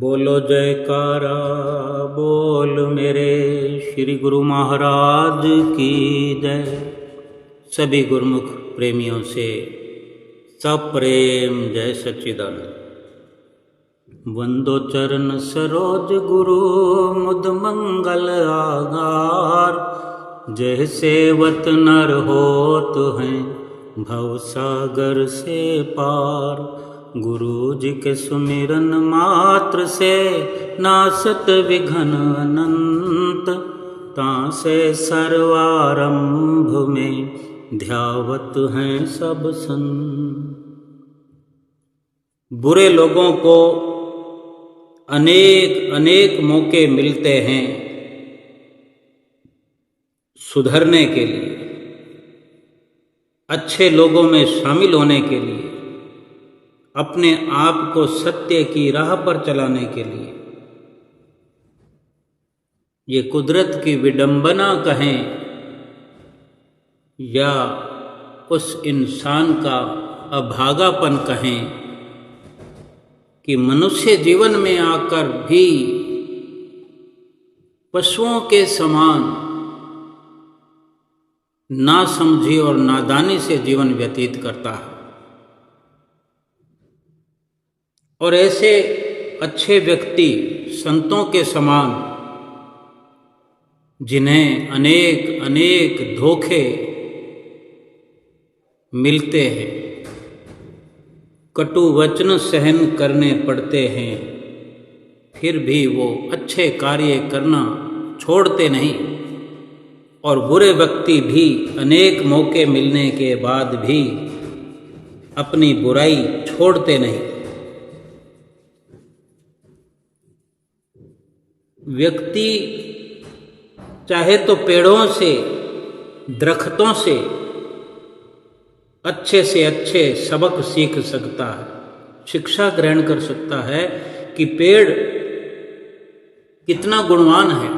बोलो जयकारा बोल मेरे श्री गुरु महाराज की जय। सभी गुरुमुख प्रेमियों से सब प्रेम जय सच्चिदानंद। वंदो चरण सरोज गुरु मुद मंगल आगार। जय सेवत नर होत हैं भव सागर से पार। गुरु जी के सुमिरन मात्र से नासत विघ्न अनंत। तासे सर्वारंभ में ध्यावत हैं सब संत। बुरे लोगों को अनेक अनेक मौके मिलते हैं सुधरने के लिए, अच्छे लोगों में शामिल होने के लिए, अपने आप को सत्य की राह पर चलाने के लिए। ये कुदरत की विडंबना कहें या उस इंसान का अभागापन कहें कि मनुष्य जीवन में आकर भी पशुओं के समान नासमझी और नादानी से जीवन व्यतीत करता है। और ऐसे अच्छे व्यक्ति संतों के समान जिन्हें अनेक अनेक धोखे मिलते हैं, कटु वचन सहन करने पड़ते हैं, फिर भी वो अच्छे कार्य करना छोड़ते नहीं। और बुरे व्यक्ति भी अनेक मौके मिलने के बाद भी अपनी बुराई छोड़ते नहीं। व्यक्ति चाहे तो पेड़ों से, दरख्तों से अच्छे सबक सीख सकता है, शिक्षा ग्रहण कर सकता है कि पेड़ कितना गुणवान है,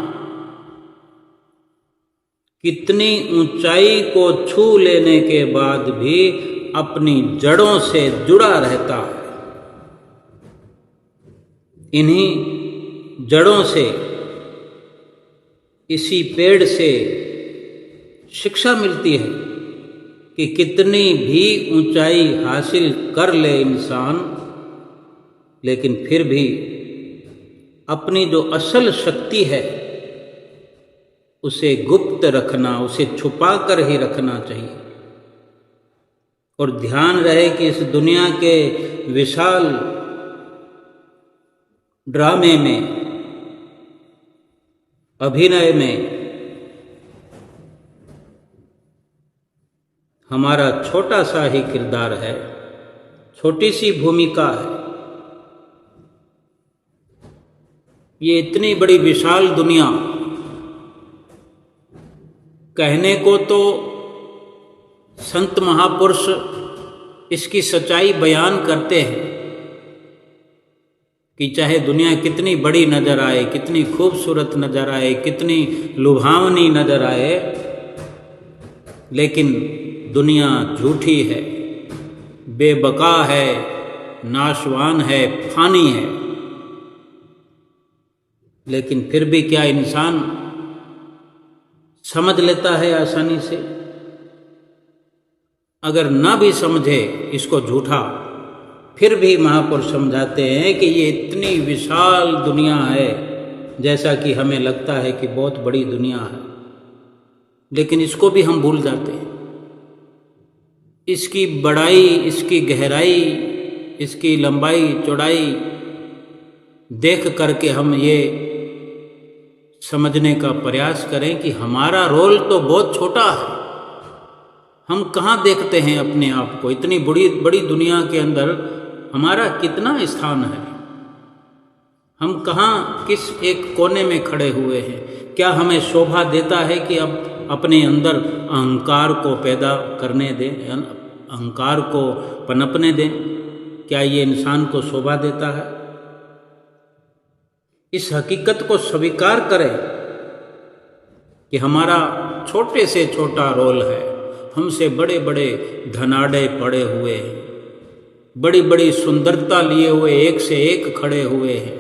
कितनी ऊंचाई को छू लेने के बाद भी अपनी जड़ों से जुड़ा रहता है। इन्हीं जड़ों से, इसी पेड़ से शिक्षा मिलती है कि कितनी भी ऊंचाई हासिल कर ले इंसान, लेकिन फिर भी अपनी जो असल शक्ति है उसे गुप्त रखना, उसे छुपा कर ही रखना चाहिए। और ध्यान रहे कि इस दुनिया के विशाल ड्रामे में, अभिनय में हमारा छोटा सा ही किरदार है, छोटी सी भूमिका है। ये इतनी बड़ी विशाल दुनिया, कहने को तो संत महापुरुष इसकी सच्चाई बयान करते हैं कि चाहे दुनिया कितनी बड़ी नजर आए, कितनी खूबसूरत नजर आए, कितनी लुभावनी नजर आए, लेकिन दुनिया झूठी है, बेबका है, नाशवान है, फानी है। लेकिन फिर भी क्या इंसान समझ लेता है आसानी से? अगर ना भी समझे इसको झूठा, फिर भी महापुरुष समझाते हैं कि ये इतनी विशाल दुनिया है, जैसा कि हमें लगता है कि बहुत बड़ी दुनिया है, लेकिन इसको भी हम भूल जाते हैं। इसकी बड़ाई, इसकी गहराई, इसकी लंबाई चौड़ाई देख करके हम ये समझने का प्रयास करें कि हमारा रोल तो बहुत छोटा है। हम कहाँ देखते हैं अपने आप को? इतनी बड़ी दुनिया के अंदर हमारा कितना स्थान है? हम कहाँ, किस एक कोने में खड़े हुए हैं? क्या हमें शोभा देता है कि अब अपने अंदर अहंकार को पैदा करने दें, अहंकार को पनपने दें? क्या ये इंसान को शोभा देता है? इस हकीकत को स्वीकार करें कि हमारा छोटे से छोटा रोल है। हमसे बड़े बड़े धनाढ़े पड़े हुए हैं, बड़ी बड़ी सुंदरता लिए हुए एक से एक खड़े हुए हैं,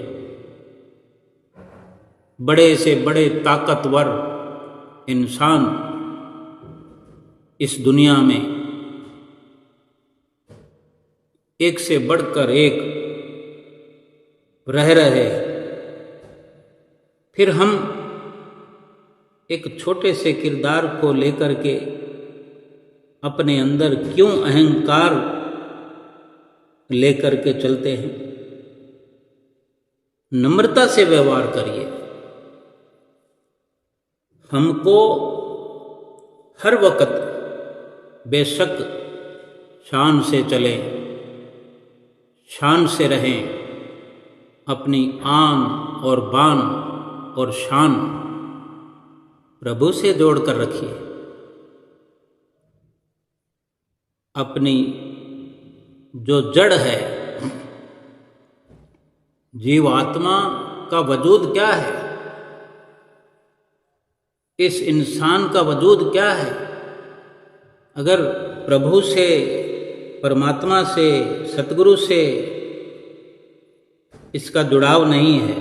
बड़े से बड़े ताकतवर इंसान इस दुनिया में एक से बढ़कर एक रह रहे, फिर हम एक छोटे से किरदार को लेकर के अपने अंदर क्यों अहंकार लेकर के चलते हैं? नम्रता से व्यवहार करिए। हमको हर वक्त बेशक शान से चलें, शान से रहें, अपनी आन और बान और शान प्रभु से जोड़कर रखिए। अपनी जो जड़ है, जीव आत्मा का वजूद क्या है, इस इंसान का वजूद क्या है? अगर प्रभु से, परमात्मा से, सतगुरु से इसका जुड़ाव नहीं है,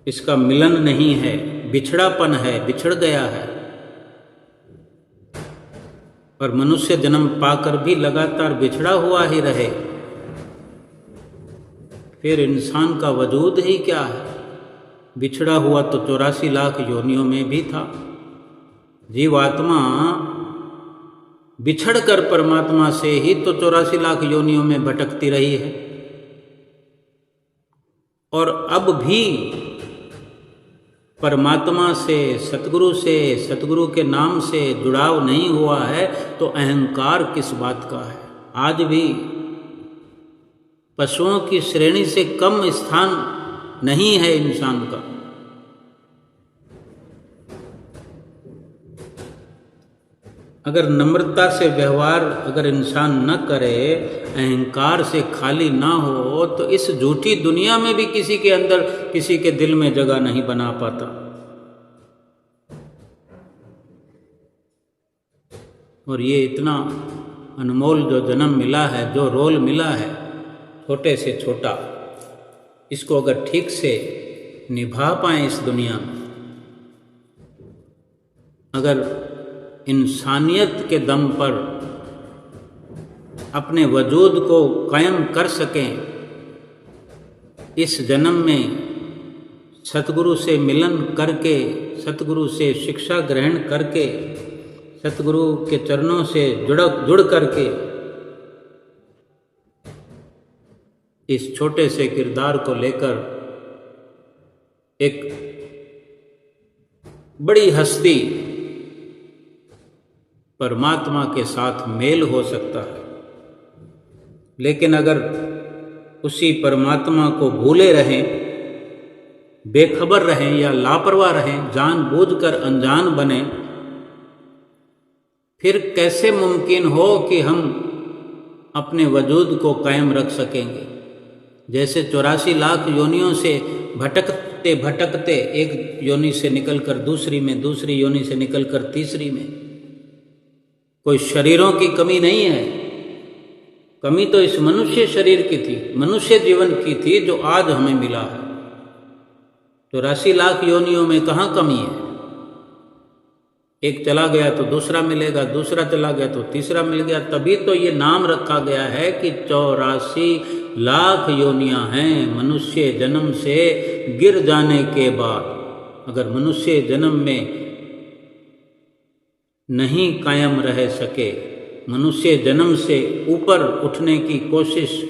इसका मिलन नहीं है, बिछड़ापन है, बिछड़ गया है, और मनुष्य जन्म पाकर भी लगातार बिछड़ा हुआ ही रहे, फिर इंसान का वजूद ही क्या है? बिछड़ा हुआ तो 84 लाख योनियों में भी था। जीवात्मा बिछड़कर परमात्मा से ही तो 84 लाख योनियों में भटकती रही है, और अब भी परमात्मा से, सतगुरु से, सतगुरु के नाम से जुड़ाव नहीं हुआ है, तो अहंकार किस बात का है? आज भी पशुओं की श्रेणी से कम स्थान नहीं है इंसान का। अगर नम्रता से व्यवहार अगर इंसान न करे, अहंकार से खाली ना हो, तो इस झूठी दुनिया में भी किसी के अंदर, किसी के दिल में जगह नहीं बना पाता। और ये इतना अनमोल जो जन्म मिला है, जो रोल मिला है, छोटे से छोटा, इसको अगर ठीक से निभा पाएं इस दुनिया में, अगर इंसानियत के दम पर अपने वजूद को कायम कर सकें, इस जन्म में सतगुरु से मिलन करके, सतगुरु से शिक्षा ग्रहण करके, सतगुरु के चरणों से जुड़ करके इस छोटे से किरदार को लेकर एक बड़ी हस्ती परमात्मा के साथ मेल हो सकता है। लेकिन अगर उसी परमात्मा को भूले रहें, बेखबर रहें या लापरवाह रहें, जानबूझकर अनजान बने, फिर कैसे मुमकिन हो कि हम अपने वजूद को कायम रख सकेंगे? जैसे 84 लाख योनियों से भटकते भटकते एक योनि से निकलकर दूसरी में, दूसरी योनि से निकलकर तीसरी में, कोई शरीरों की कमी नहीं है। कमी तो इस मनुष्य शरीर की थी, मनुष्य जीवन की थी, जो आज हमें मिला है। 84 लाख योनियों में कहाँ कमी है? एक चला गया तो दूसरा मिलेगा, दूसरा चला गया तो तीसरा मिल गया। तभी तो ये नाम रखा गया है कि 84 लाख योनियां हैं मनुष्य जन्म से गिर जाने के बाद। अगर मनुष्य जन्म में नहीं कायम रह सके, मनुष्य जन्म से ऊपर उठने की कोशिश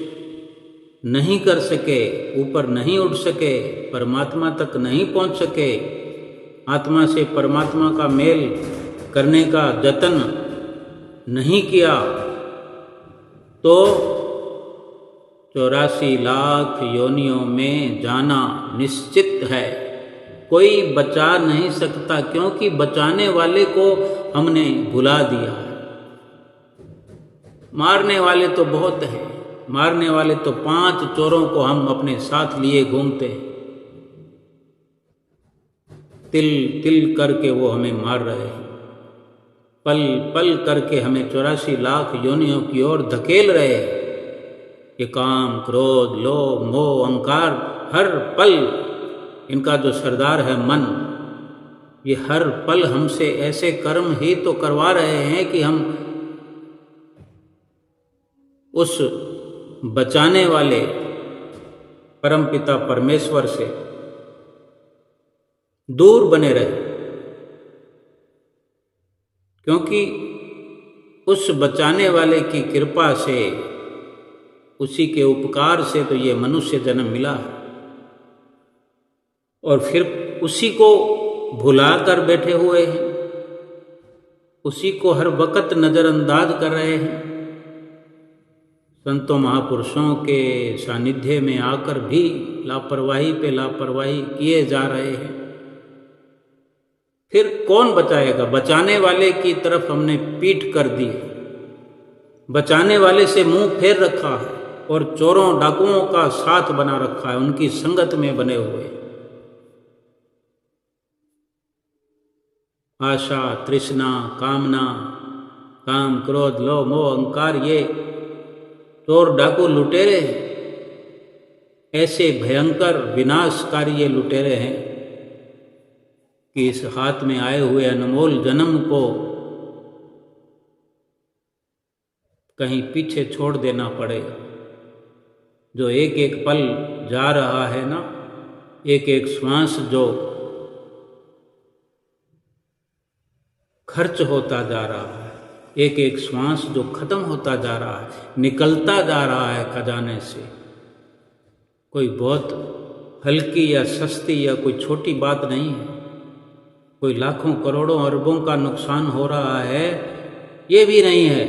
नहीं कर सके, ऊपर नहीं उठ सके, परमात्मा तक नहीं पहुंच सके, आत्मा से परमात्मा का मेल करने का जतन नहीं किया, तो 84 लाख योनियों में जाना निश्चित है। कोई बचा नहीं सकता, क्योंकि बचाने वाले को हमने भुला दिया है। मारने वाले तो बहुत हैं, मारने वाले तो 5 चोरों को हम अपने साथ लिए घूमते हैं, तिल तिल करके वो हमें मार रहे हैं, पल पल करके हमें 84 लाख योनियों की ओर धकेल रहे हैं। ये काम, क्रोध, लोभ, मोह, अहंकार हर पल इनका जो सरदार है मन, ये हर पल हमसे ऐसे कर्म ही तो करवा रहे हैं कि हम उस बचाने वाले परमपिता परमेश्वर से दूर बने रहे, क्योंकि उस बचाने वाले की कृपा से, उसी के उपकार से तो ये मनुष्य जन्म मिला है। और फिर उसी को भुला कर बैठे हुए हैं, उसी को हर वक्त नज़रअंदाज कर रहे हैं। संतों महापुरुषों के सानिध्य में आकर भी लापरवाही पे लापरवाही किए जा रहे हैं। फिर कौन बचाएगा? बचाने वाले की तरफ हमने पीठ कर दी, बचाने वाले से मुंह फेर रखा है और चोरों डाकुओं का साथ बना रखा है, उनकी संगत में बने हुए। आशा, तृष्णा, कामना, काम, क्रोध, लोभ, मोह, अहंकार, ये चोर डाकू लुटेरे ऐसे भयंकर विनाशकारी ये लुटेरे हैं कि इस हाथ में आए हुए अनमोल जन्म को कहीं पीछे छोड़ देना पड़ेगा। जो एक एक पल जा रहा है ना, एक एक श्वास जो खर्च होता जा रहा है, एक एक श्वास जो खत्म होता जा रहा है, निकलता जा रहा है खजाने से, कोई बहुत हल्की या सस्ती या कोई छोटी बात नहीं है। कोई लाखों करोड़ों अरबों का नुकसान हो रहा है, ये भी नहीं है।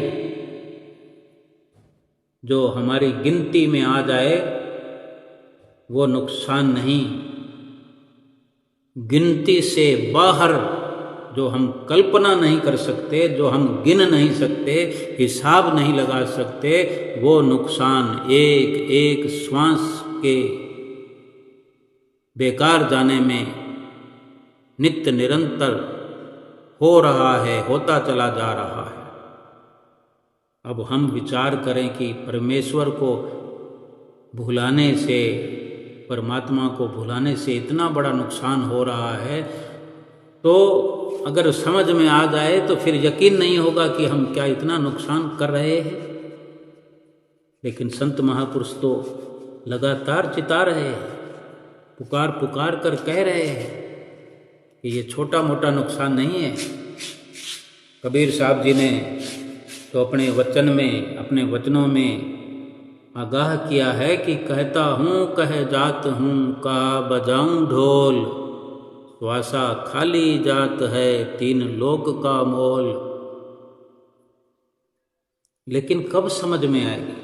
जो हमारी गिनती में आ जाए वो नुकसान नहीं, गिनती से बाहर जो हम कल्पना नहीं कर सकते, जो हम गिन नहीं सकते, हिसाब नहीं लगा सकते, वो नुकसान एक एक श्वास के बेकार जाने में नित्य निरंतर हो रहा है, होता चला जा रहा है। अब हम विचार करें कि परमेश्वर को भुलाने से, परमात्मा को भुलाने से इतना बड़ा नुकसान हो रहा है, तो अगर समझ में आ जाए तो फिर यकीन नहीं होगा कि हम क्या इतना नुकसान कर रहे हैं। लेकिन संत महापुरुष तो लगातार चिता रहे हैं, पुकार पुकार कर कह रहे हैं कि ये छोटा मोटा नुकसान नहीं है। कबीर साहब जी ने तो अपने वचन में, अपने वचनों में आगाह किया है कि कहता हूँ कह जात हूँ का बजाऊं ढोल, श्वासा खाली जात है तीन लोक का मोल। लेकिन कब समझ में आएगी?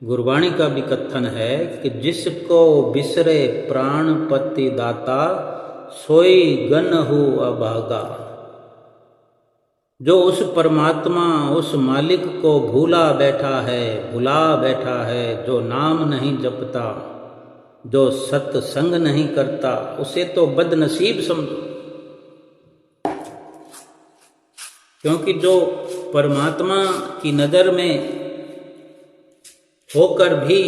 गुरबाणी का भी कथन है कि जिसको बिसरे प्राणपति दाता, सोई गनहु अभागा। जो उस परमात्मा, उस मालिक को भूला बैठा है, जो नाम नहीं जपता, जो सत्संग नहीं करता, उसे तो बदनसीब समझो। क्योंकि जो परमात्मा की नज़र में होकर भी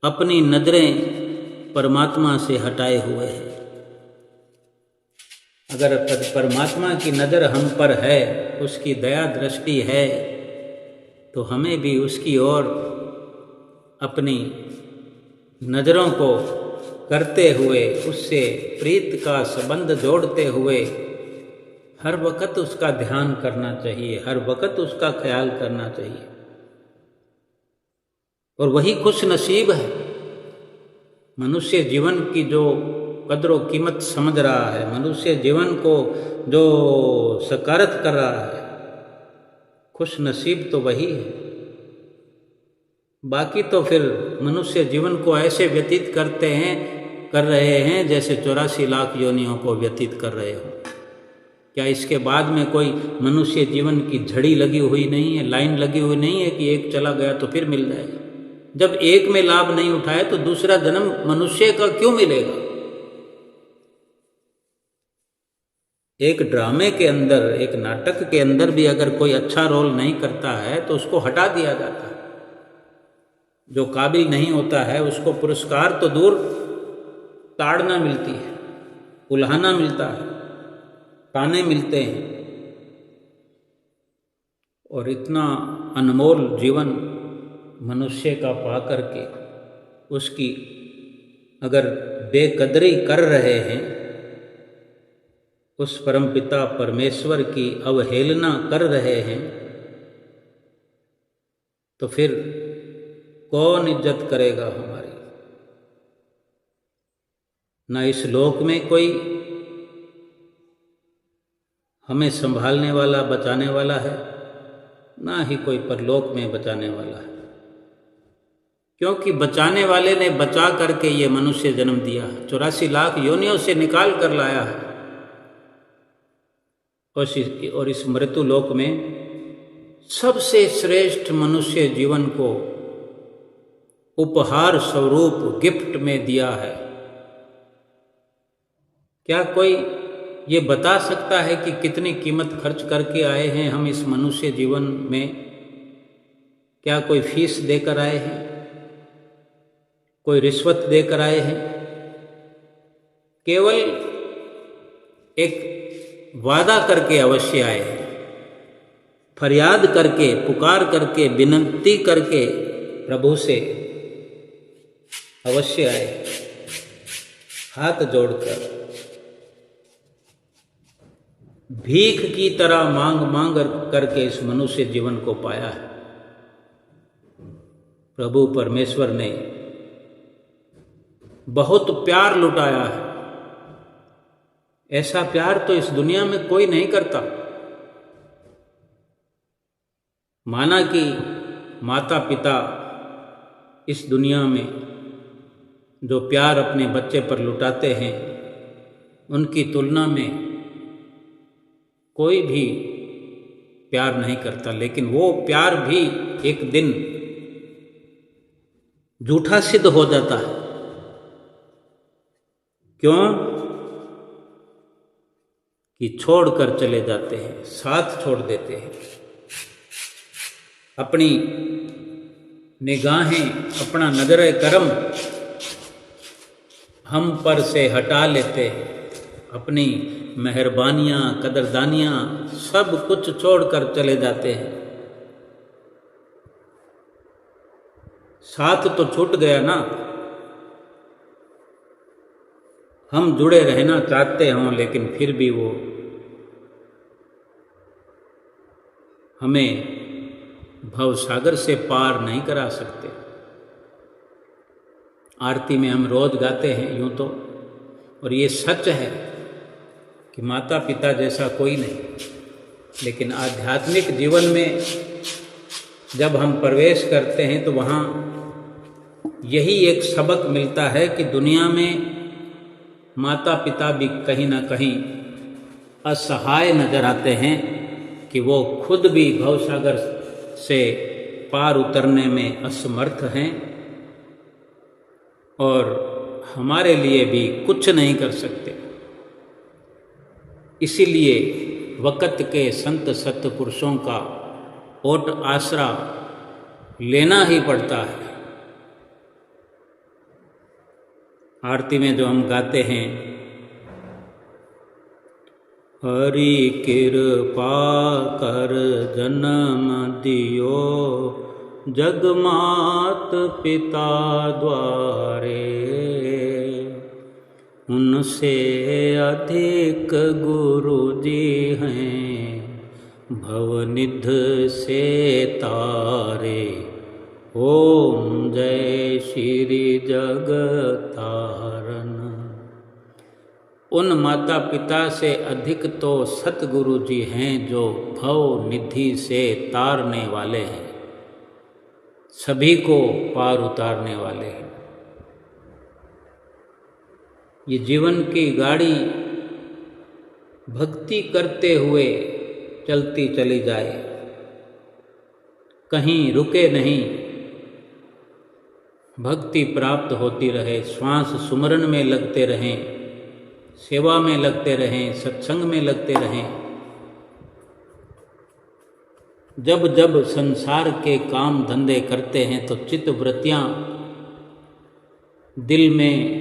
अपनी नजरें परमात्मा से हटाए हुए है, अगर परमात्मा की नज़र हम पर है, उसकी दया दृष्टि है, तो हमें भी उसकी ओर अपनी नज़रों को करते हुए, उससे प्रीत का संबंध जोड़ते हुए हर वक्त उसका ध्यान करना चाहिए, हर वक्त उसका ख्याल करना चाहिए। और वही खुश नसीब है। मनुष्य जीवन की जो कदर व कीमत समझ रहा है, मनुष्य जीवन को जो सकारत कर रहा है, खुश नसीब तो वही है। बाकी तो फिर मनुष्य जीवन को ऐसे व्यतीत कर रहे हैं जैसे 84 लाख योनियों को व्यतीत कर रहे हो। क्या इसके बाद में कोई मनुष्य जीवन की झड़ी लगी हुई नहीं है, लाइन लगी हुई नहीं है कि एक चला गया तो फिर मिल जाएगा? जब एक में लाभ नहीं उठाए तो दूसरा जन्म मनुष्य का क्यों मिलेगा? एक ड्रामे के अंदर, एक नाटक के अंदर भी अगर कोई अच्छा रोल नहीं करता है तो उसको हटा दिया जाता है। जो काबिल नहीं होता है उसको पुरस्कार तो दूर, ताड़ना मिलती है, उल्हाना मिलता है, ताने मिलते हैं, और इतना अनमोल जीवन मनुष्य का पा करके उसकी अगर बेकदरी कर रहे हैं, उस परमपिता परमेश्वर की अवहेलना कर रहे हैं, तो फिर कौन इज्जत करेगा हमारी? ना इस लोक में कोई हमें संभालने वाला, बचाने वाला है, ना ही कोई परलोक में बचाने वाला है, क्योंकि बचाने वाले ने बचा करके ये मनुष्य जन्म दिया है, 84 लाख योनियों से निकाल कर लाया है, और इस मृत्यु लोक में सबसे श्रेष्ठ मनुष्य जीवन को उपहार स्वरूप गिफ्ट में दिया है। क्या कोई ये बता सकता है कि कितनी कीमत खर्च करके आए हैं हम इस मनुष्य जीवन में? क्या कोई फीस देकर आए हैं? कोई रिश्वत देकर आए हैं? केवल एक वादा करके अवश्य आए हैं, फरियाद करके, पुकार करके, विनती करके प्रभु से अवश्य आए, हाथ जोड़कर भीख की तरह मांग मांग करके इस मनुष्य जीवन को पाया है। प्रभु परमेश्वर ने बहुत प्यार लुटाया है। ऐसा प्यार तो इस दुनिया में कोई नहीं करता। माना कि माता पिता इस दुनिया में जो प्यार अपने बच्चे पर लुटाते हैं, उनकी तुलना में कोई भी प्यार नहीं करता, लेकिन वो प्यार भी एक दिन झूठा सिद्ध हो जाता है। क्यों? कि छोड़कर चले जाते हैं, साथ छोड़ देते हैं, अपनी निगाहें, अपना नजर करम हम पर से हटा लेते हैं, अपनी मेहरबानियाँ, कदरदानियाँ सब कुछ छोड़कर चले जाते हैं। साथ तो छूट गया ना। हम जुड़े रहना चाहते हों, लेकिन फिर भी वो हमें भवसागर से पार नहीं करा सकते। आरती में हम रोज गाते हैं यूं तो, और ये सच है कि माता पिता जैसा कोई नहीं, लेकिन आध्यात्मिक जीवन में जब हम प्रवेश करते हैं तो वहाँ यही एक सबक मिलता है कि दुनिया में माता पिता भी कहीं ना कहीं असहाय नजर आते हैं, कि वो खुद भी भवसागर से पार उतरने में असमर्थ हैं और हमारे लिए भी कुछ नहीं कर सकते। इसीलिए वक़्त के संत सत्पुरुषों का ओट आसरा लेना ही पड़ता है। आरती में जो हम गाते हैं, हरि कृपा कर जन्म दियो जगमात पिता द्वारे, उनसे अधिक गुरु जी हैं भवनिध से तारे। ओम जय श्री जगतारण। उन माता पिता से अधिक तो सतगुरु जी हैं जो भव निधि से तारने वाले हैं, सभी को पार उतारने वाले हैं। ये जीवन की गाड़ी भक्ति करते हुए चलती चली जाए, कहीं रुके नहीं, भक्ति प्राप्त होती रहे, श्वास सुमरन में लगते रहें, सेवा में लगते रहें, सत्संग में लगते रहें। जब जब संसार के काम धंधे करते हैं तो चित्त वृत्तियाँ दिल में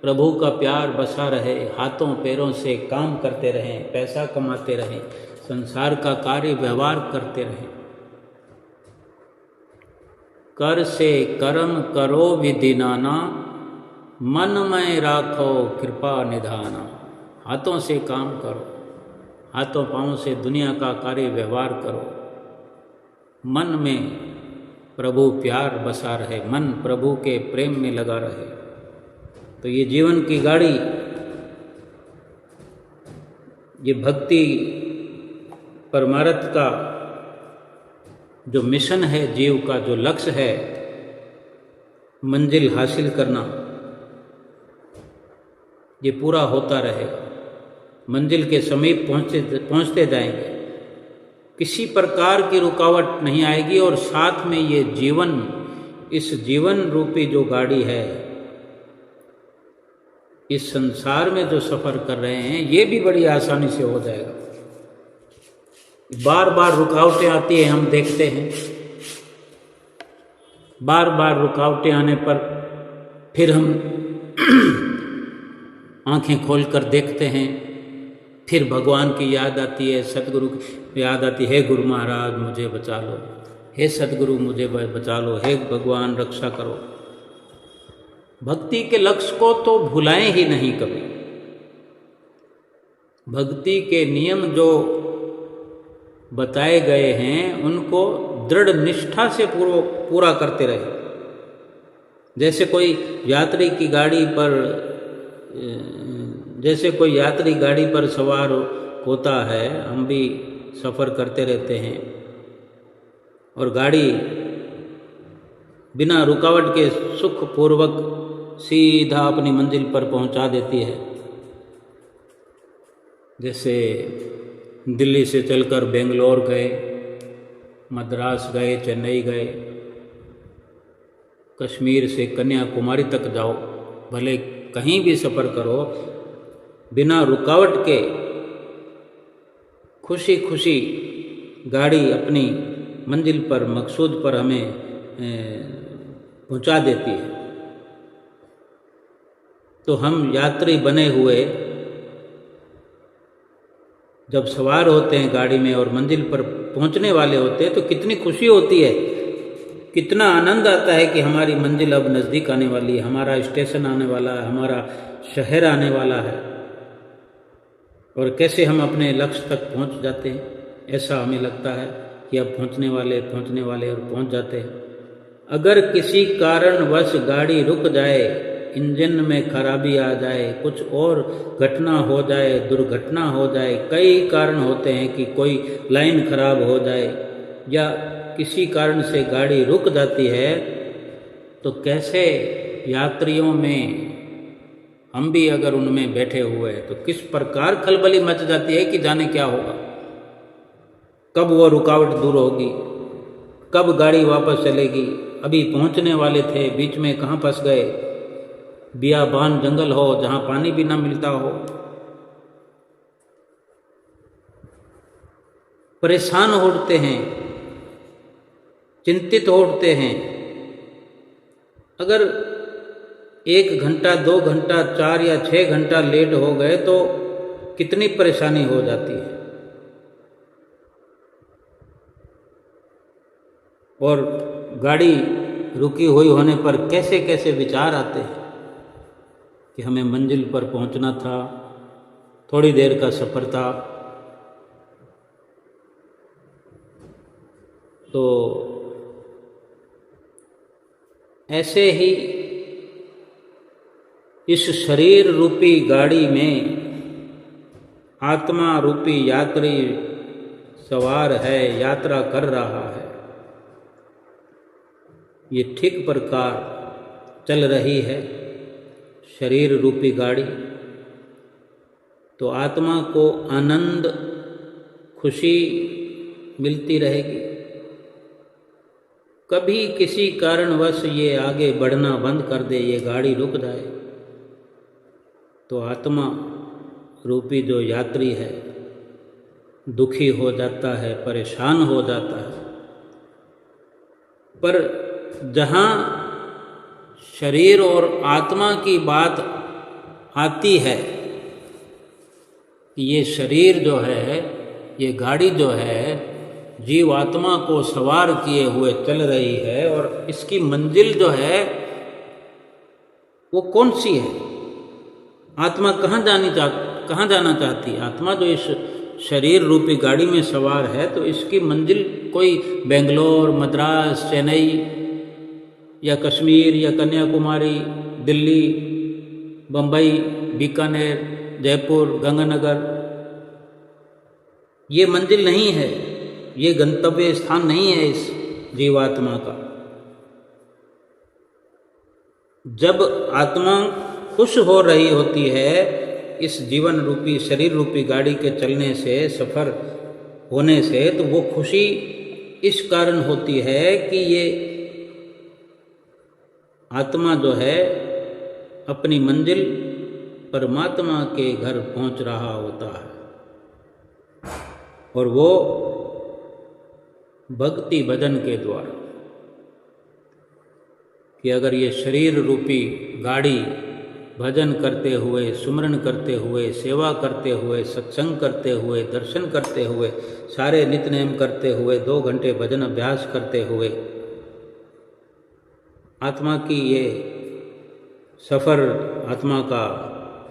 प्रभु का प्यार बसा रहे, हाथों पैरों से काम करते रहें, पैसा कमाते रहें, संसार का कार्य व्यवहार करते रहें। कर से कर्म करो विधि नाना, मन में राखो कृपा निधाना। हाथों से काम करो, हाथों पाँव से दुनिया का कार्य व्यवहार करो, मन में प्रभु प्यार बसा रहे, मन प्रभु के प्रेम में लगा रहे। तो ये जीवन की गाड़ी, ये भक्ति परमार्थ का जो मिशन है, जीव का जो लक्ष्य है, मंजिल हासिल करना, ये पूरा होता रहेगा। मंजिल के समीप पहुंचते जाएंगे, किसी प्रकार की रुकावट नहीं आएगी। और साथ में ये जीवन, इस जीवन रूपी जो गाड़ी है, इस संसार में जो सफ़र कर रहे हैं, ये भी बड़ी आसानी से हो जाएगा। बार बार रुकावटें आती है, हम देखते हैं। बार बार रुकावटें आने पर फिर हम आंखें खोलकर देखते हैं, फिर भगवान की याद आती है, सतगुरु की याद आती है, हे गुरु महाराज मुझे बचा लो, हे सतगुरु मुझे बचा लो, हे भगवान रक्षा करो। भक्ति के लक्ष्य को तो भुलाएं ही नहीं कभी। भक्ति के नियम जो बताए गए हैं, उनको दृढ़ निष्ठा से पूरा करते रहे। जैसे कोई यात्री गाड़ी पर सवार होता है, हम भी सफ़र करते रहते हैं, और गाड़ी बिना रुकावट के सुखपूर्वक सीधा अपनी मंजिल पर पहुंचा देती है। जैसे दिल्ली से चलकर बेंगलोर गए, मद्रास गए, चेन्नई गए, कश्मीर से कन्याकुमारी तक जाओ, भले कहीं भी सफ़र करो, बिना रुकावट के खुशी खुशी गाड़ी अपनी मंजिल पर, मकसूद पर हमें पहुंचा देती है। तो हम यात्री बने हुए जब सवार होते हैं गाड़ी में और मंजिल पर पहुंचने वाले होते हैं, तो कितनी खुशी होती है, कितना आनंद आता है कि हमारी मंजिल अब नज़दीक आने वाली है, हमारा स्टेशन आने वाला है, हमारा शहर आने वाला है, और कैसे हम अपने लक्ष्य तक पहुंच जाते हैं। ऐसा हमें लगता है कि अब पहुंचने वाले और पहुंच जाते हैं। अगर किसी कारणवश गाड़ी रुक जाए, इंजन में खराबी आ जाए, कुछ और घटना हो जाए, दुर्घटना हो जाए, कई कारण होते हैं कि कोई लाइन खराब हो जाए या किसी कारण से गाड़ी रुक जाती है, तो कैसे यात्रियों में, हम भी अगर उनमें बैठे हुए हैं, तो किस प्रकार खलबली मच जाती है कि जाने क्या होगा, कब वो रुकावट दूर होगी, कब गाड़ी वापस चलेगी। अभी पहुंचने वाले थे, बीच में कहाँ फंस गए, बियाबान जंगल हो जहाँ पानी भी ना मिलता हो। परेशान होते हैं, चिंतित होते हैं। अगर 1 घंटा, 2 घंटा, 4 या 6 घंटा लेट हो गए तो कितनी परेशानी हो जाती है। और गाड़ी रुकी हुई होने पर कैसे कैसे विचार आते हैं कि हमें मंजिल पर पहुंचना था, थोड़ी देर का सफ़र था। तो ऐसे ही इस शरीर रूपी गाड़ी में आत्मा रूपी यात्री सवार है, यात्रा कर रहा है। ये ठीक प्रकार चल रही है शरीर रूपी गाड़ी, तो आत्मा को आनंद, खुशी मिलती रहेगी। कभी किसी कारणवश ये आगे बढ़ना बंद कर दे, ये गाड़ी रुक जाए, तो आत्मा रूपी जो यात्री है दुखी हो जाता है, परेशान हो जाता है। पर जहाँ शरीर और आत्मा की बात आती है कि ये शरीर जो है, ये गाड़ी जो है, जीव आत्मा को सवार किए हुए चल रही है, और इसकी मंजिल जो है वो कौन सी है? आत्मा कहाँ जाना चाहती है? आत्मा जो इस शरीर रूपी गाड़ी में सवार है, तो इसकी मंजिल कोई बेंगलोर, मद्रास, चेन्नई या कश्मीर या कन्याकुमारी, दिल्ली, बम्बई, बीकानेर, जयपुर, गंगानगर, ये मंजिल नहीं है, ये गंतव्य स्थान नहीं है इस जीवात्मा का। जब आत्मा खुश हो रही होती है इस जीवन रूपी शरीर रूपी गाड़ी के चलने से, सफर होने से, तो वो खुशी इस कारण होती है कि ये आत्मा जो है अपनी मंजिल परमात्मा के घर पहुंच रहा होता है, और वो भक्ति भजन के द्वारा। कि अगर ये शरीर रूपी गाड़ी भजन करते हुए, सुमरन करते हुए, सेवा करते हुए, सत्संग करते हुए, दर्शन करते हुए, सारे नित्य नेम करते हुए, 2 घंटे भजन अभ्यास करते हुए आत्मा की ये सफ़र, आत्मा का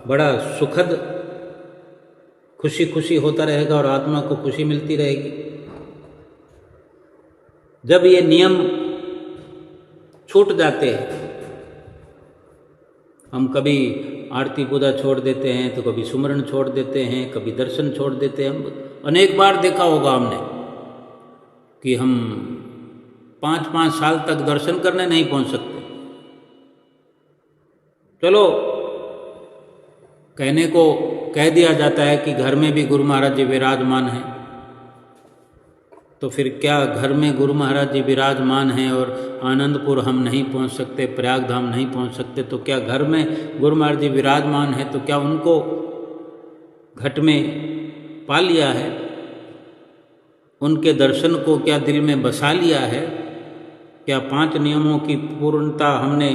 बड़ा सुखद, खुशी खुशी होता रहेगा और आत्मा को खुशी मिलती रहेगी। जब ये नियम छूट जाते हैं, हम कभी आरती पूजा छोड़ देते हैं, तो कभी सुमरन छोड़ देते हैं, कभी दर्शन छोड़ देते हैं। हम अनेक बार देखा होगा हमने कि हम 5-5 साल तक दर्शन करने नहीं पहुंच सकते। चलो, कहने को कह दिया जाता है कि घर में भी गुरु महाराज जी विराजमान हैं, तो फिर क्या घर में गुरु महाराज जी विराजमान हैं और आनंदपुर हम नहीं पहुंच सकते, प्रयाग धाम नहीं पहुंच सकते, तो क्या घर में गुरु महाराज जी विराजमान हैं तो क्या उनको घट में पा लिया है? उनके दर्शन को क्या दिल में बसा लिया है? क्या 5 नियमों की पूर्णता हमने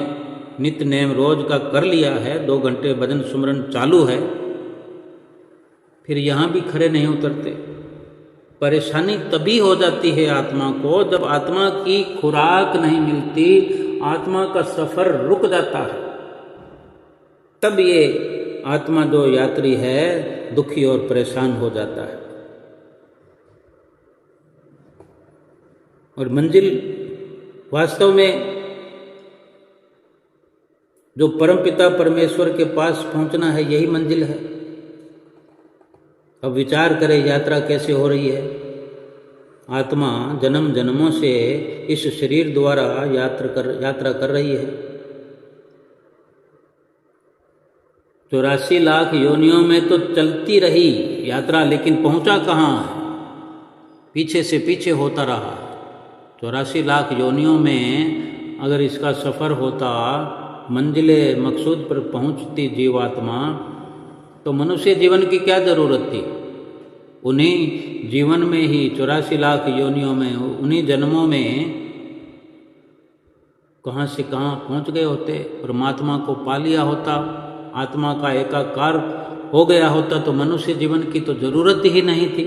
नित्य नेम रोज का कर लिया है? 2 घंटे भजन सुमरन चालू है, फिर यहाँ भी खड़े नहीं उतरते। परेशानी तभी हो जाती है आत्मा को, जब आत्मा की खुराक नहीं मिलती, आत्मा का सफर रुक जाता है, तब ये आत्मा जो यात्री है दुखी और परेशान हो जाता है। और मंजिल वास्तव में जो परमपिता परमेश्वर के पास पहुंचना है, यही मंजिल है। अब विचार करें यात्रा कैसे हो रही है। आत्मा जन्म जन्मों से इस शरीर द्वारा यात्रा कर रही है। 84 लाख योनियों में तो चलती रही यात्रा, लेकिन पहुंचा कहाँ है? पीछे से पीछे होता रहा। 84 लाख योनियों में अगर इसका सफ़र होता, मंजिले मकसूद पर पहुंचती जीवात्मा, तो मनुष्य जीवन की क्या ज़रूरत थी? उन्हीं जीवन में ही 84 लाख योनियों में, उन्हीं जन्मों में कहाँ से कहाँ पहुँच गए होते, परमात्मा को पा लिया होता, आत्मा का एकाकार हो गया होता, तो मनुष्य जीवन की तो ज़रूरत ही नहीं थी।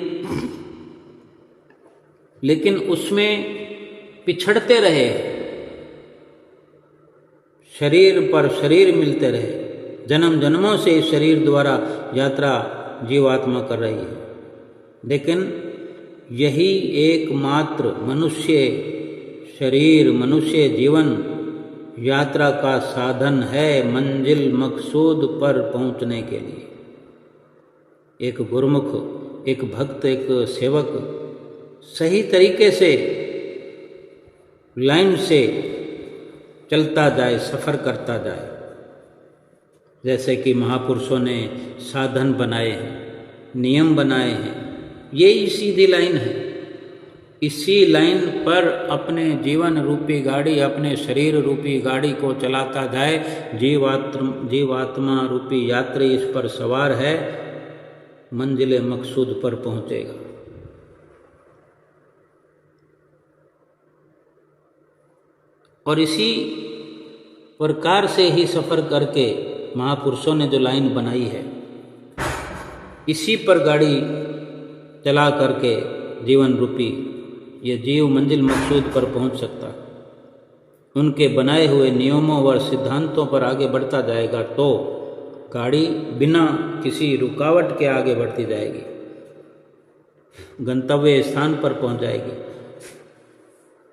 लेकिन उसमें पिछड़ते रहे, शरीर पर शरीर मिलते रहे। जन्म जन्मों से इस शरीर द्वारा यात्रा जीवात्मा कर रही है, लेकिन यही एकमात्र मनुष्य शरीर, मनुष्य जीवन यात्रा का साधन है मंजिल मकसूद पर पहुंचने के लिए। एक गुरुमुख, एक भक्त, एक सेवक सही तरीके से लाइन से चलता जाए, सफ़र करता जाए, जैसे कि महापुरुषों ने साधन बनाए हैं, नियम बनाए हैं, यही सीधी लाइन है। इसी लाइन पर अपने जीवन रूपी गाड़ी, अपने शरीर रूपी गाड़ी को चलाता जाए। जीवात्मा रूपी यात्री इस पर सवार है, मंजिल मकसूद पर पहुंचेगा। और इसी प्रकार से ही सफ़र करके महापुरुषों ने जो लाइन बनाई है, इसी पर गाड़ी चला करके जीवन रूपी ये जीव मंजिल मकसूद पर पहुंच सकता है। उनके बनाए हुए नियमों व सिद्धांतों पर आगे बढ़ता जाएगा तो गाड़ी बिना किसी रुकावट के आगे बढ़ती जाएगी, गंतव्य स्थान पर पहुंच जाएगी।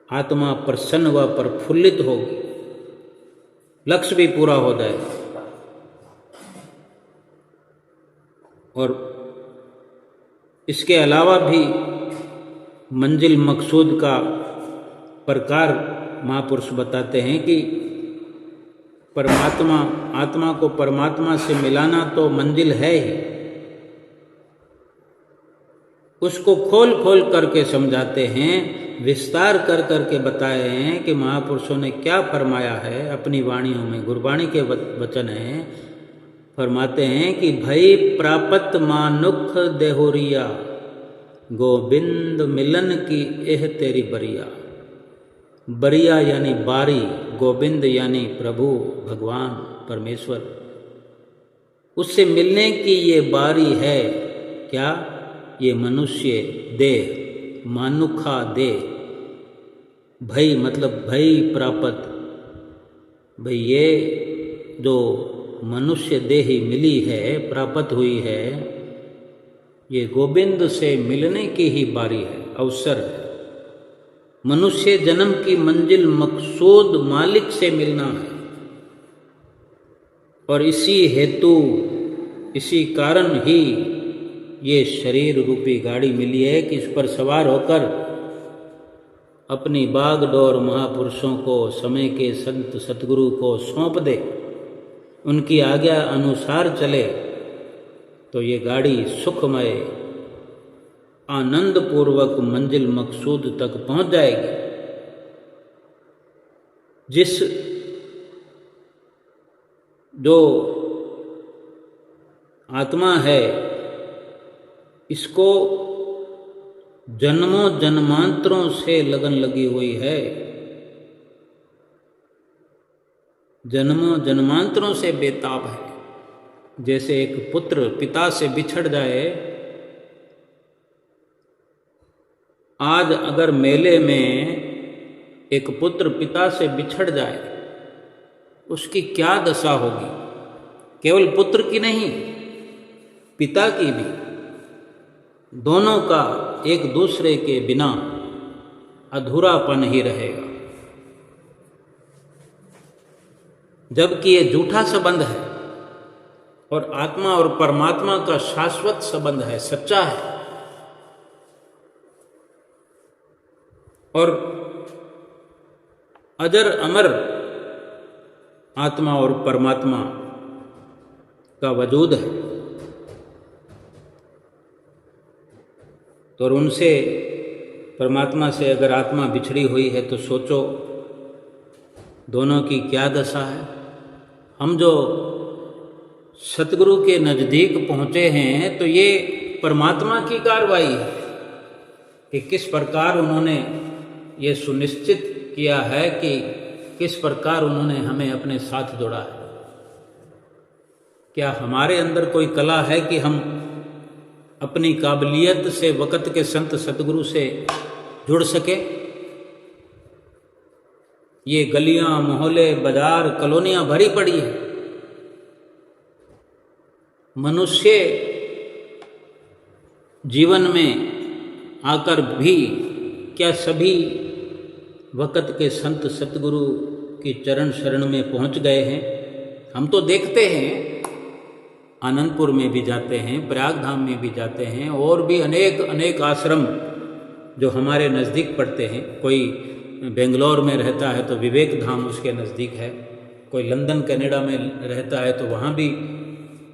आत्मा प्रसन्न व प्रफुल्लित होगी, लक्ष्य भी पूरा हो जाएगा। और इसके अलावा भी मंजिल मकसूद का प्रकार महापुरुष बताते हैं कि परमात्मा, आत्मा को परमात्मा से मिलाना तो मंजिल है ही। उसको खोल खोल करके समझाते हैं, विस्तार कर करके बताए हैं कि महापुरुषों ने क्या फरमाया है अपनी वाणियों में। गुरबाणी के वचन हैं, फरमाते हैं कि भई प्रापत मानुख देहोरिया, गोविंद मिलन की एह तेरी बरिया। बरिया यानी बारी, गोविंद यानी प्रभु भगवान परमेश्वर, उससे मिलने की ये बारी है। क्या? ये मनुष्य देह, मानुखा देह। भई मतलब भई प्रापत, भई ये जो मनुष्य देही मिली है, प्राप्त हुई है, ये गोविंद से मिलने की ही बारी है, अवसर है। मनुष्य जन्म की मंजिल मकसूद मालिक से मिलना है, और इसी हेतु, इसी कारण ही ये शरीर रूपी गाड़ी मिली है कि इस पर सवार होकर अपनी बागडोर महापुरुषों को, समय के संत सतगुरु को सौंप दे, उनकी आज्ञा अनुसार चले तो ये गाड़ी सुखमय आनंद पूर्वक मंजिल मकसूद तक पहुंच जाएगी। जिस जो आत्मा है, इसको जन्मों जन्मांतरों से लगन लगी हुई है, जन्मों जन्मांतरों से बेताब है। जैसे एक पुत्र पिता से बिछड़ जाए, आज अगर मेले में एक पुत्र पिता से बिछड़ जाए, उसकी क्या दशा होगी? केवल पुत्र की नहीं, पिता की भी। दोनों का एक दूसरे के बिना अधूरापन ही रहेगा। जबकि ये झूठा संबंध है और आत्मा और परमात्मा का शाश्वत संबंध है, सच्चा है। और अजर अमर आत्मा और परमात्मा का वजूद है। तो उनसे, परमात्मा से अगर आत्मा बिछड़ी हुई है तो सोचो दोनों की क्या दशा है। हम जो सतगुरु के नज़दीक पहुँचे हैं तो ये परमात्मा की कार्रवाई है कि किस प्रकार उन्होंने ये सुनिश्चित किया है कि किस प्रकार उन्होंने हमें अपने साथ जोड़ा है। क्या हमारे अंदर कोई कला है कि हम अपनी काबिलियत से वक़्त के संत सतगुरु से जुड़ सके? ये गलियां, मोहल्ले, बाजार, कॉलोनियां भरी पड़ी है। मनुष्य जीवन में आकर भी क्या सभी वक़्त के संत सतगुरु की चरण शरण में पहुंच गए हैं? हम तो देखते हैं, आनंदपुर में भी जाते हैं, प्रयाग धाम में भी जाते हैं, और भी अनेक अनेक आश्रम जो हमारे नज़दीक पड़ते हैं। कोई बेंगलोर में रहता है तो विवेक धाम उसके नज़दीक है, कोई लंदन कनाडा में रहता है तो वहाँ भी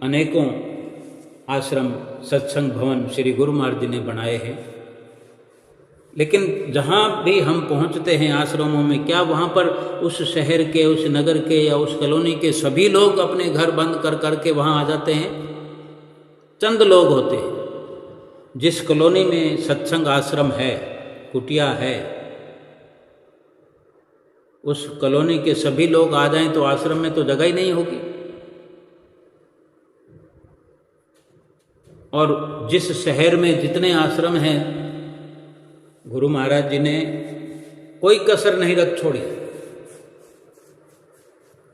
अनेकों आश्रम, सत्संग भवन श्री गुरु महाराज जी ने बनाए हैं। लेकिन जहाँ भी हम पहुँचते हैं आश्रमों में, क्या वहाँ पर उस शहर के, उस नगर के या उस कॉलोनी के सभी लोग अपने घर बंद कर करके वहाँ आ जाते हैं? चंद लोग होते हैं। जिस कॉलोनी में सत्संग आश्रम है, कुटिया है, उस कॉलोनी के सभी लोग आ जाएं तो आश्रम में तो जगह ही नहीं होगी। और जिस शहर में जितने आश्रम हैं, गुरु महाराज जी ने कोई कसर नहीं रख छोड़ी।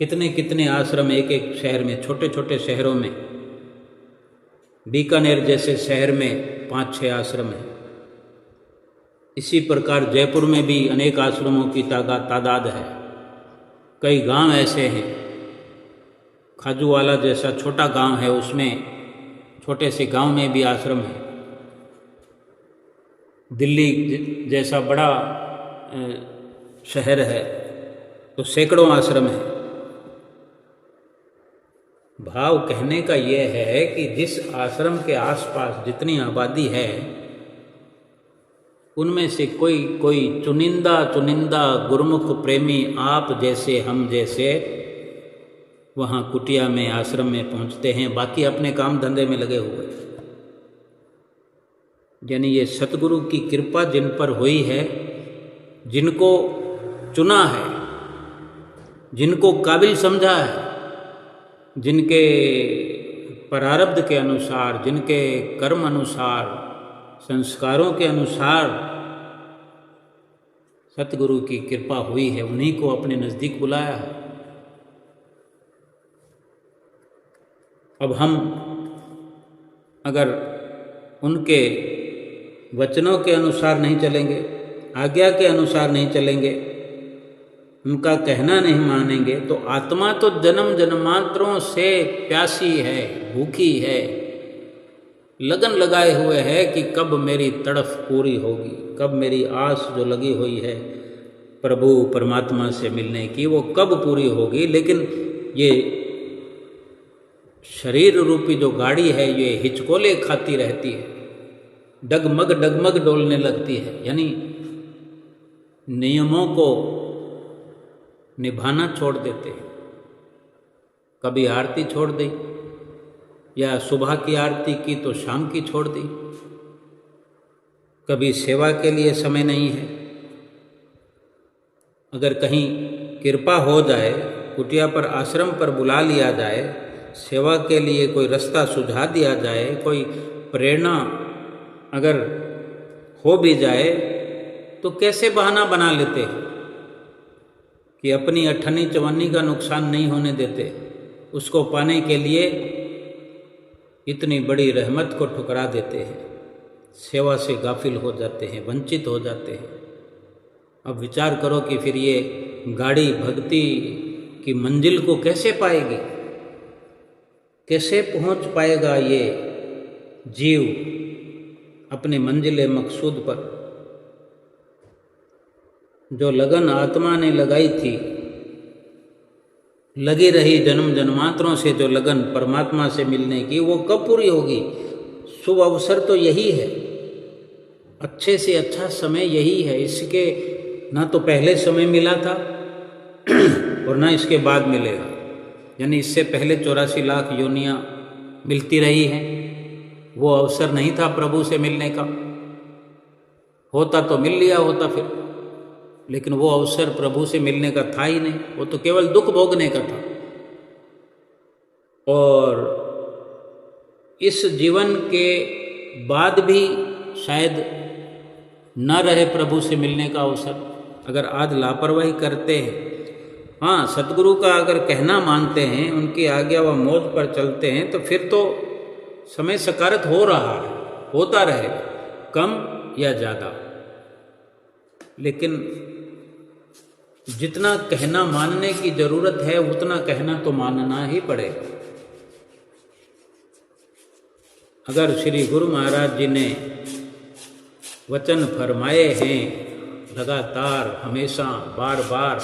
कितने कितने आश्रम एक एक शहर में, छोटे छोटे शहरों में, बीकानेर जैसे शहर में 5-6 आश्रम हैं। इसी प्रकार जयपुर में भी अनेक आश्रमों की तादाद है। कई गांव ऐसे हैं, खाजूवाला जैसा छोटा गांव है, उसमें छोटे से गांव में भी आश्रम है। दिल्ली जैसा बड़ा शहर है तो सैकड़ों आश्रम है। भाव कहने का यह है कि जिस आश्रम के आसपास जितनी आबादी है, उनमें से कोई कोई चुनिंदा गुरुमुख प्रेमी आप जैसे हम जैसे वहाँ कुटिया में आश्रम में पहुँचते हैं, बाकी अपने काम धंधे में लगे हुए। यानी ये सतगुरु की कृपा जिन पर हुई है, जिनको चुना है, जिनको काबिल समझा है, जिनके प्रारब्ध के अनुसार, जिनके कर्म अनुसार, संस्कारों के अनुसार सतगुरु की कृपा हुई है, उन्हीं को अपने नज़दीक बुलाया है। अब हम अगर उनके वचनों के अनुसार नहीं चलेंगे, आज्ञा के अनुसार नहीं चलेंगे, उनका कहना नहीं मानेंगे, तो आत्मा तो जन्म जन्मांतरों से प्यासी है, भूखी है, लगन लगाए हुए है कि कब मेरी तड़फ पूरी होगी, कब मेरी आस जो लगी हुई है प्रभु परमात्मा से मिलने की, वो कब पूरी होगी। लेकिन ये शरीर रूपी जो गाड़ी है, ये हिचकोले खाती रहती है, डगमग डोलने लगती है। यानी नियमों को निभाना छोड़ देते हैं। कभी आरती छोड़ दी, या सुबह की आरती की तो शाम की छोड़ दी, कभी सेवा के लिए समय नहीं है। अगर कहीं कृपा हो जाए, कुटिया पर आश्रम पर बुला लिया जाए, सेवा के लिए कोई रास्ता सुझा दिया जाए, कोई प्रेरणा अगर हो भी जाए, तो कैसे बहाना बना लेते हैं कि अपनी अठन्नी चवन्नी का नुकसान नहीं होने देते। उसको पाने के लिए इतनी बड़ी रहमत को ठुकरा देते हैं, सेवा से गाफिल हो जाते हैं, वंचित हो जाते हैं। अब विचार करो कि फिर ये गाड़ी भक्ति की मंजिल को कैसे पाएगी, कैसे पहुंच पाएगा ये जीव अपने मंजिल मकसूद पर। जो लगन आत्मा ने लगाई थी, लगी रही जन्म जन्मांतरों से जो लगन परमात्मा से मिलने की, वो कब पूरी होगी? शुभ अवसर तो यही है, अच्छे से अच्छा समय यही है। इसके ना तो पहले समय मिला था और ना इसके बाद मिलेगा। यानी इससे पहले 84 लाख योनियाँ मिलती रही हैं, वो अवसर नहीं था प्रभु से मिलने का। होता तो मिल लिया होता फिर, लेकिन वो अवसर प्रभु से मिलने का था ही नहीं, वो तो केवल दुख भोगने का था। और इस जीवन के बाद भी शायद न रहे प्रभु से मिलने का अवसर, अगर आज लापरवाही करते हैं। हाँ, सतगुरु का अगर कहना मानते हैं, उनकी आज्ञा व मौज पर चलते हैं, तो फिर तो समय सकारत हो रहा है, होता रहेगा, कम या ज़्यादा। लेकिन जितना कहना मानने की जरूरत है, उतना कहना तो मानना ही पड़ेगा। अगर श्री गुरु महाराज जी ने वचन फरमाए हैं लगातार, हमेशा, बार बार,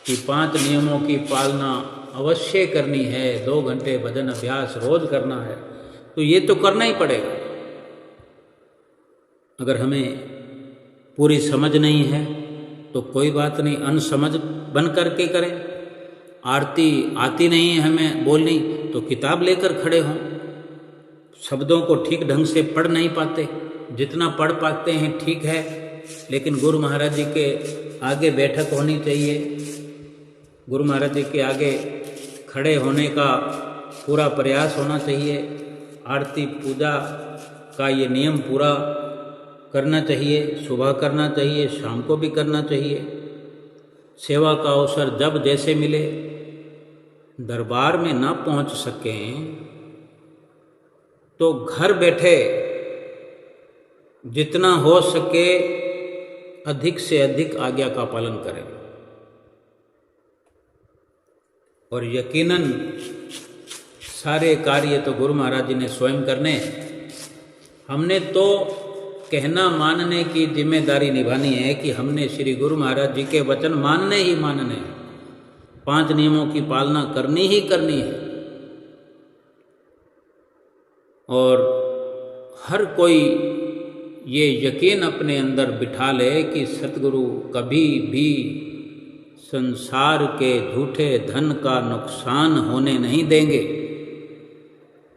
कि 5 नियमों की पालना अवश्य करनी है, 2 घंटे भजन अभ्यास रोज करना है, तो ये तो करना ही पड़ेगा। अगर हमें पूरी समझ नहीं है तो कोई बात नहीं, अनसमझ बन करके करें। आरती आती नहीं है हमें बोलनी, तो किताब लेकर खड़े हों। शब्दों को ठीक ढंग से पढ़ नहीं पाते, जितना पढ़ पाते हैं ठीक है, लेकिन गुरु महाराज जी के आगे बैठक होनी चाहिए, गुरु महाराज जी के आगे खड़े होने का पूरा प्रयास होना चाहिए। आरती पूजा का ये नियम पूरा करना चाहिए। सुबह करना चाहिए, शाम को भी करना चाहिए। सेवा का अवसर जब जैसे मिले, दरबार में ना पहुंच सकें तो घर बैठे जितना हो सके अधिक से अधिक आज्ञा का पालन करें। और यकीनन सारे कार्य तो गुरु महाराज जी ने स्वयं करने, हमने तो कहना मानने की जिम्मेदारी निभानी है कि हमने श्री गुरु महाराज जी के वचन मानने ही मानने हैं। 5 नियमों की पालना करनी ही करनी है। और हर कोई ये यकीन अपने अंदर बिठा ले कि सतगुरु कभी भी संसार के झूठे धन का नुकसान होने नहीं देंगे।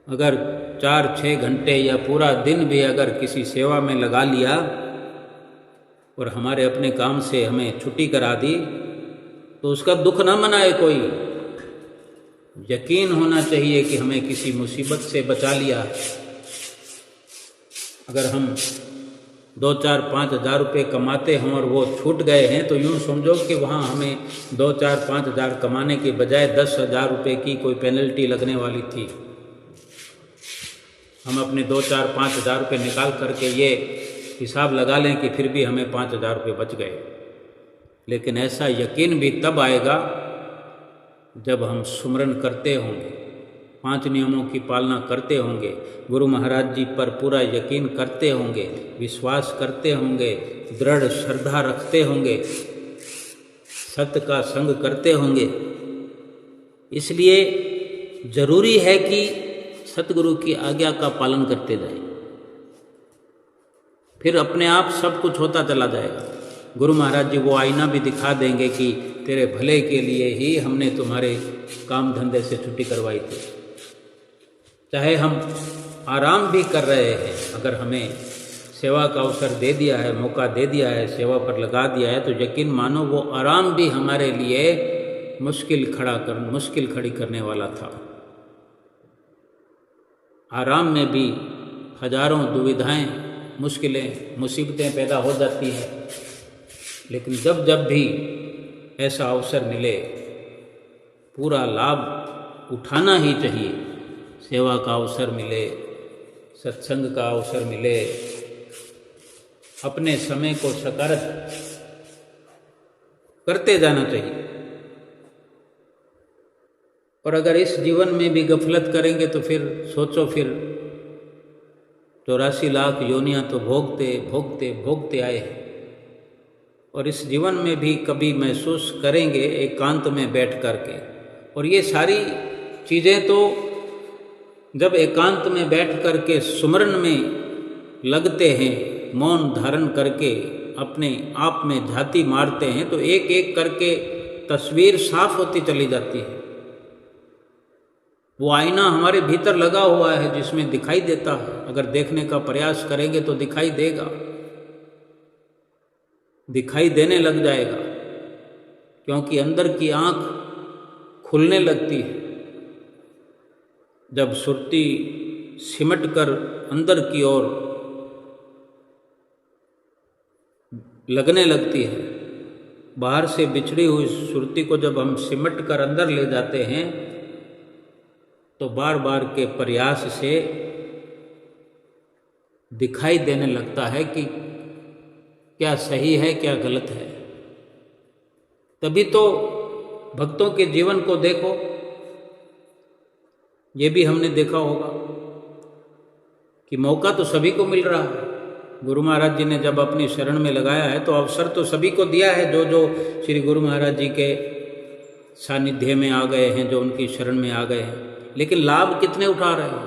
अगर 4-6 घंटे या पूरा दिन भी अगर किसी सेवा में लगा लिया और हमारे अपने काम से हमें छुट्टी करा दी तो उसका दुख ना मनाए कोई। यकीन होना चाहिए कि हमें किसी मुसीबत से बचा लिया। अगर हम 2-4-5 हज़ार रुपये कमाते हों और वो छूट गए हैं तो यूँ समझो कि वहाँ हमें 2-4-5 हज़ार कमाने के बजाय 10,000 रुपये की कोई पेनल्टी लगने वाली थी। हम अपने 2-4-5 हज़ार रुपये निकाल करके ये हिसाब लगा लें कि फिर भी हमें 5,000 रुपये बच गए। लेकिन ऐसा यकीन भी तब आएगा जब हम सुमरन करते होंगे, 5 नियमों की पालना करते होंगे, गुरु महाराज जी पर पूरा यकीन करते होंगे, विश्वास करते होंगे, दृढ़ श्रद्धा रखते होंगे, सत्य का संग करते होंगे। इसलिए जरूरी है कि सतगुरु की आज्ञा का पालन करते जाएं। फिर अपने आप सब कुछ होता चला जाएगा। गुरु महाराज जी वो आईना भी दिखा देंगे कि तेरे भले के लिए ही हमने तुम्हारे काम धंधे से छुट्टी करवाई थी। चाहे हम आराम भी कर रहे हैं, अगर हमें सेवा का अवसर दे दिया है, मौका दे दिया है, सेवा पर लगा दिया है, तो यकीन मानो वो आराम भी हमारे लिए मुश्किल खड़ी करने वाला था। आराम में भी हजारों दुविधाएं, मुश्किलें, मुसीबतें पैदा हो जाती हैं। लेकिन जब भी ऐसा अवसर मिले पूरा लाभ उठाना ही चाहिए। सेवा का अवसर मिले, सत्संग का अवसर मिले, अपने समय को सकारात्मक करते जाना चाहिए। और अगर इस जीवन में भी गफलत करेंगे तो फिर सोचो, फिर 84 लाख योनियां तो भोगते आए हैं। और इस जीवन में भी कभी महसूस करेंगे एकांत में बैठ करके। और ये सारी चीज़ें तो जब एकांत में बैठ करके सुमरन में लगते हैं, मौन धारण करके अपने आप में झाती मारते हैं, तो एक एक करके तस्वीर साफ होती चली जाती है। वो आईना हमारे भीतर लगा हुआ है जिसमें दिखाई देता है। अगर देखने का प्रयास करेंगे तो दिखाई देगा, दिखाई देने लग जाएगा, क्योंकि अंदर की आँख खुलने लगती है। जब सुरती सिमट कर अंदर की ओर लगने लगती है, बाहर से बिछड़ी हुई सुरती को जब हम सिमट कर अंदर ले जाते हैं तो बार बार के प्रयास से दिखाई देने लगता है कि क्या सही है, क्या गलत है। तभी तो भक्तों के जीवन को देखो, ये भी हमने देखा होगा कि मौका तो सभी को मिल रहा है। गुरु महाराज जी ने जब अपनी शरण में लगाया है तो अवसर तो सभी को दिया है, जो श्री गुरु महाराज जी के सानिध्य में आ गए हैं, जो उनकी शरण में आ गए हैं। लेकिन लाभ कितने उठा रहे हैं?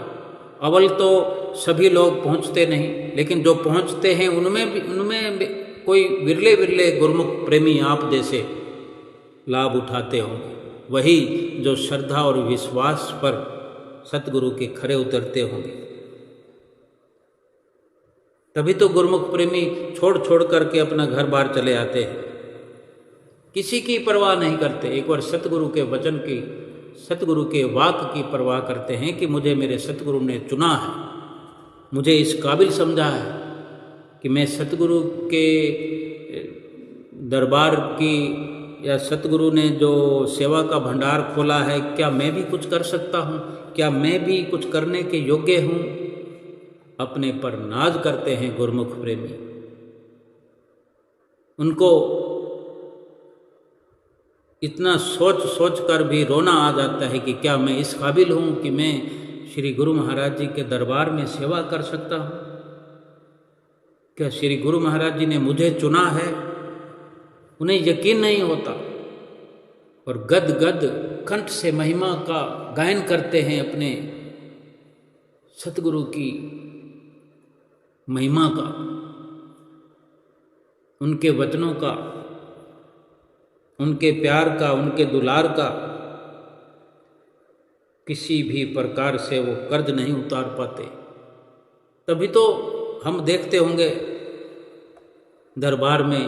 अव्वल तो सभी लोग पहुंचते नहीं, लेकिन जो पहुंचते हैं उनमें भी कोई विरले गुरुमुख प्रेमी आप जैसे लाभ उठाते होंगे। वही जो श्रद्धा और विश्वास पर सतगुरु के खरे उतरते होंगे। तभी तो गुरुमुख प्रेमी छोड़ करके अपना घर बार चले आते हैं, किसी की परवाह नहीं करते। एक बार सतगुरु के वचन की सतगुरु के वाक की परवाह करते हैं कि मुझे मेरे सतगुरु ने चुना है, मुझे इस काबिल समझा है कि मैं सतगुरु के दरबार की या सतगुरु ने जो सेवा का भंडार खोला है, क्या मैं भी कुछ कर सकता हूँ, क्या मैं भी कुछ करने के योग्य हूँ। अपने पर नाज करते हैं गुरुमुख प्रेमी। उनको इतना सोच सोच कर भी रोना आ जाता है कि क्या मैं इस काबिल हूँ कि मैं श्री गुरु महाराज जी के दरबार में सेवा कर सकता हूँ। क्या श्री गुरु महाराज जी ने मुझे चुना है। उन्हें यकीन नहीं होता और गद गद कंठ से महिमा का गायन करते हैं, अपने सतगुरु की महिमा का, उनके वचनों का, उनके प्यार का, उनके दुलार का। किसी भी प्रकार से वो कर्ज नहीं उतार पाते। तभी तो हम देखते होंगे दरबार में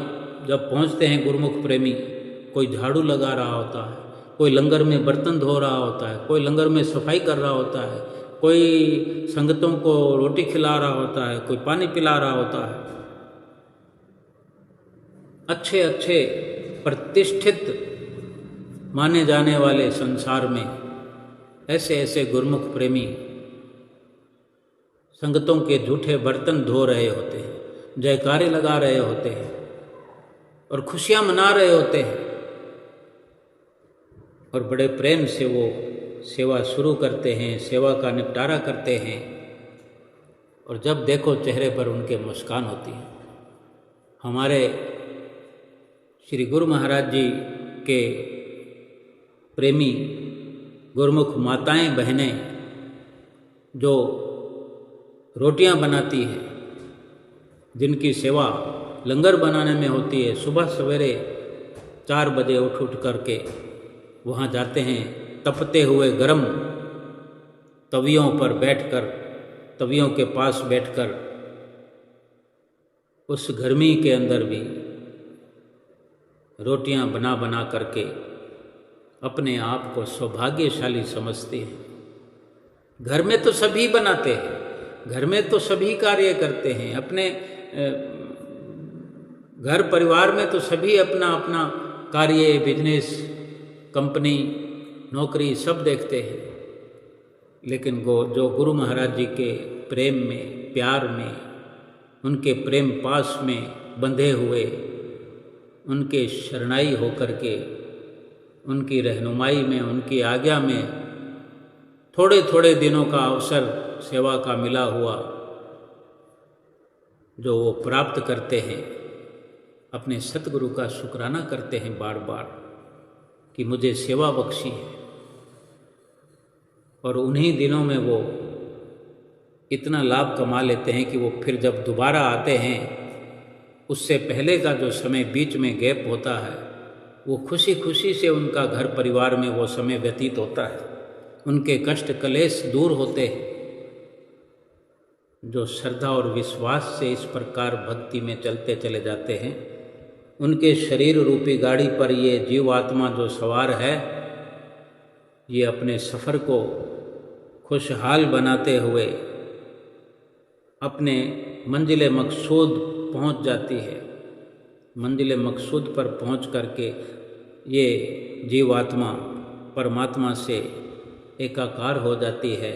जब पहुंचते हैं गुरुमुख प्रेमी, कोई झाड़ू लगा रहा होता है, कोई लंगर में बर्तन धो रहा होता है, कोई लंगर में सफाई कर रहा होता है, कोई संगतों को रोटी खिला रहा होता है, कोई पानी पिला रहा होता है। अच्छे अच्छे प्रतिष्ठित माने जाने वाले संसार में ऐसे ऐसे गुरुमुख प्रेमी संगतों के झूठे बर्तन धो रहे होते हैं, जयकारे लगा रहे होते हैं और खुशियां मना रहे होते हैं और बड़े प्रेम से वो सेवा शुरू करते हैं, सेवा का निपटारा करते हैं और जब देखो चेहरे पर उनके मुस्कान होती है। हमारे श्री गुरु महाराज जी के प्रेमी गुरुमुख माताएं बहनें जो रोटियां बनाती हैं, जिनकी सेवा लंगर बनाने में होती है, सुबह सवेरे 4 बजे उठ करके वहाँ जाते हैं, तपते हुए गर्म तवियों पर बैठकर, तवियों के पास बैठकर उस गर्मी के अंदर भी रोटियां बना बना करके अपने आप को सौभाग्यशाली समझते हैं। घर में तो सभी बनाते हैं, घर में तो सभी कार्य करते हैं, अपने घर परिवार में तो सभी अपना अपना कार्य, बिजनेस, कंपनी, नौकरी सब देखते हैं। लेकिन वो जो गुरु महाराज जी के प्रेम में, प्यार में, उनके प्रेम पास में बंधे हुए, उनके शरणाई होकर के, उनकी रहनुमाई में, उनकी आज्ञा में थोड़े थोड़े दिनों का अवसर सेवा का मिला हुआ जो वो प्राप्त करते हैं, अपने सतगुरु का शुक्राना करते हैं बार बार कि मुझे सेवा बख्शी है। और उन्हीं दिनों में वो इतना लाभ कमा लेते हैं कि वो फिर जब दोबारा आते हैं, उससे पहले का जो समय बीच में गैप होता है, वो खुशी खुशी से उनका घर परिवार में वो समय व्यतीत होता है। उनके कष्ट कलेश दूर होते हैं। जो श्रद्धा और विश्वास से इस प्रकार भक्ति में चलते चले जाते हैं, उनके शरीर रूपी गाड़ी पर ये जीवात्मा जो सवार है, ये अपने सफ़र को खुशहाल बनाते हुए अपने मंजिल मकसूद पहुंच जाती है। मंजिल मकसूद पर पहुंच करके ये जीवात्मा परमात्मा से एकाकार हो जाती है,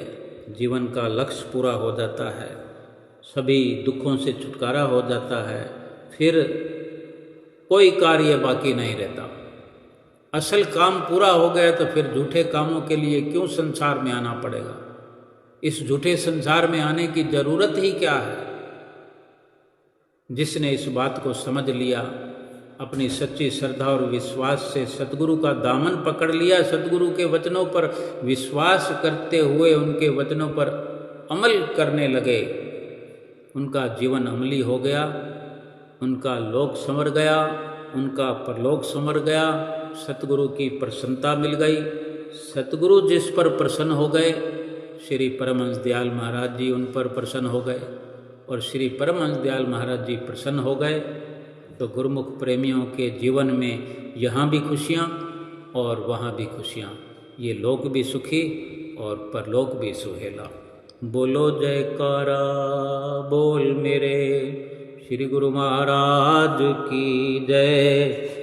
जीवन का लक्ष्य पूरा हो जाता है, सभी दुखों से छुटकारा हो जाता है, फिर कोई कार्य बाकी नहीं रहता। असल काम पूरा हो गया तो फिर झूठे कामों के लिए क्यों संसार में आना पड़ेगा। इस झूठे संसार में आने की जरूरत ही क्या है। जिसने इस बात को समझ लिया, अपनी सच्ची श्रद्धा और विश्वास से सतगुरु का दामन पकड़ लिया, सतगुरु के वचनों पर विश्वास करते हुए उनके वचनों पर अमल करने लगे, उनका जीवन अमली हो गया, उनका लोक संवर गया, उनका परलोक संवर गया, सतगुरु की प्रसन्नता मिल गई। सतगुरु जिस पर प्रसन्न हो गए, श्री परमहंस दयाल महाराज जी उन पर प्रसन्न हो गए, और श्री परमहंस दयाल महाराज जी प्रसन्न हो गए तो गुरुमुख प्रेमियों के जीवन में यहाँ भी खुशियाँ और वहाँ भी खुशियाँ। ये लोक भी सुखी और परलोक भी सुहेला। बोलो जयकारा बोल मेरे श्री गुरु महाराज की जय।